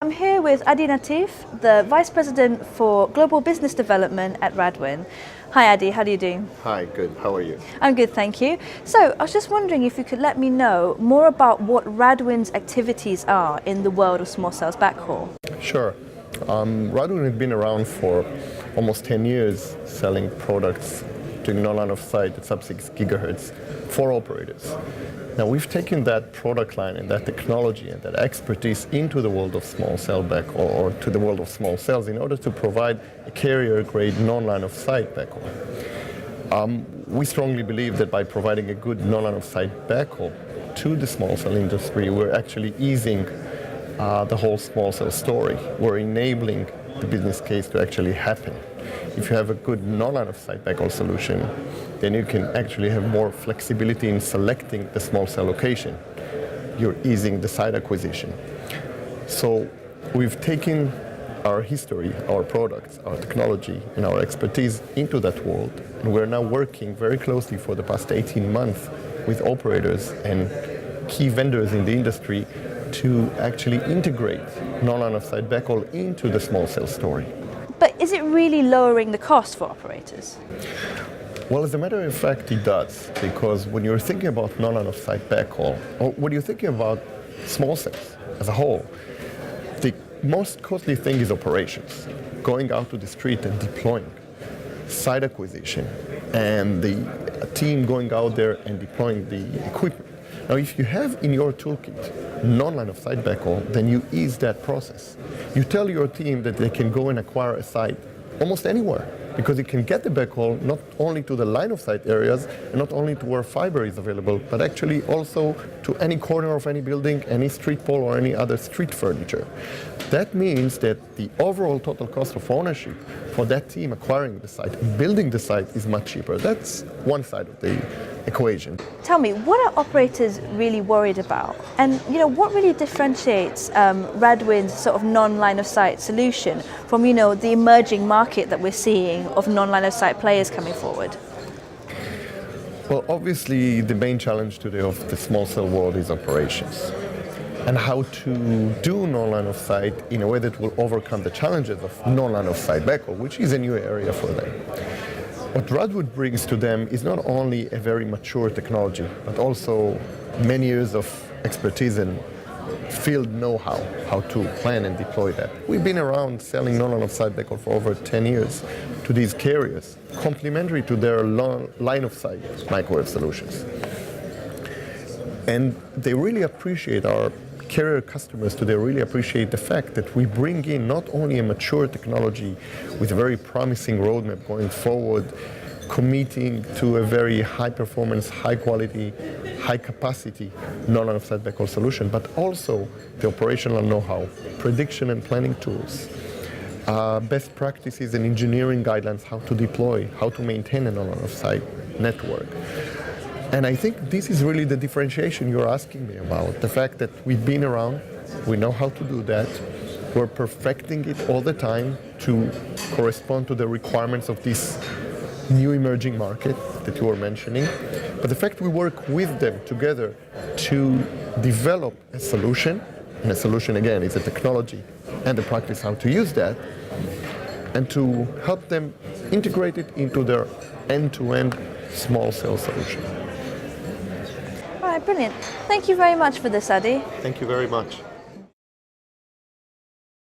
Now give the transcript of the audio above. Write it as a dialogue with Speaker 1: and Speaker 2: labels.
Speaker 1: I'm here with Nativ, the Vice President for Global Business Development at RADWIN. Hi Adi, how are you doing?
Speaker 2: Hi, good. How are you?
Speaker 1: I'm good, thank you. So I was just wondering if you could let me know more about what RADWIN's activities are in the world of small cells backhaul.
Speaker 2: Sure. RADWIN has been around for almost 10 years selling products doing non-line of sight at sub-6 gigahertz for operators. Now we've taken that product line and that technology and that expertise into the world of small cell backhaul, or to the world of small cells, in order to provide a carrier-grade non-line of sight backhaul. We strongly believe that by providing a good non-line of sight backhaul to the small cell industry, we're actually easing the whole small cell story. We're enabling the business case to actually happen. If you have a good non-line of sight backhaul solution, then you can actually have more flexibility in selecting the small cell location. You're easing the site acquisition. So we've taken our history, our products, our technology, and our expertise into that world, and we're now working very closely for the past 18 months with operators and key vendors in the industry to actually integrate non-line of sight backhaul into the small cell story.
Speaker 1: But is it really lowering the cost for operators?
Speaker 2: Well, as a matter of fact, it does, because when you're thinking about non-line of sight backhaul, or when you're thinking about small cells as a whole, the most costly thing is operations, going out to the street and deploying, site acquisition, and the team going out there and deploying the equipment. Now, if you have in your toolkit non-line of sight backhaul, then you ease that process. You tell your team that they can go and acquire a site almost anywhere, because you can get the backhaul not only to the line of sight areas and not only to where fiber is available, but actually also to any corner of any building, any street pole, or any other street furniture. That means that the overall total cost of ownership for that team acquiring the site, building the site, is much cheaper. That's one side of the equation.
Speaker 1: Tell me, what are operators really worried about? And what really differentiates RADWIN's sort of non-line of sight solution from the emerging market that we're seeing of non-line of sight players coming forward?
Speaker 2: Well, obviously the main challenge today of the small cell world is operations, and how to do non-line of sight in a way that will overcome the challenges of non-line of sight backhaul, which is a new area for them. What RADWIN brings to them is not only a very mature technology, but also many years of expertise and field know-how, how to plan and deploy that. We've been around selling non-line of sight backhaul for over 10 years to these carriers, complementary to their line of sight microwave solutions. And they really appreciate, our carrier customers today really appreciate the fact that we bring in not only a mature technology with a very promising roadmap going forward, committing to a very high performance, high quality, high capacity non-line of sight backhaul solution, but also the operational know-how, prediction and planning tools, best practices and engineering guidelines, how to deploy, how to maintain a non-line of sight network. And I think this is really the differentiation you're asking me about, the fact that we've been around, we know how to do that, we're perfecting it all the time to correspond to the requirements of this new emerging market that you were mentioning. But the fact we work with them together to develop a solution, and a solution again is a technology and the practice how to use that, and to help them integrate it into their end-to-end small cell solution.
Speaker 1: All right, brilliant. Thank you very much for this, Adi.
Speaker 2: Thank you very much.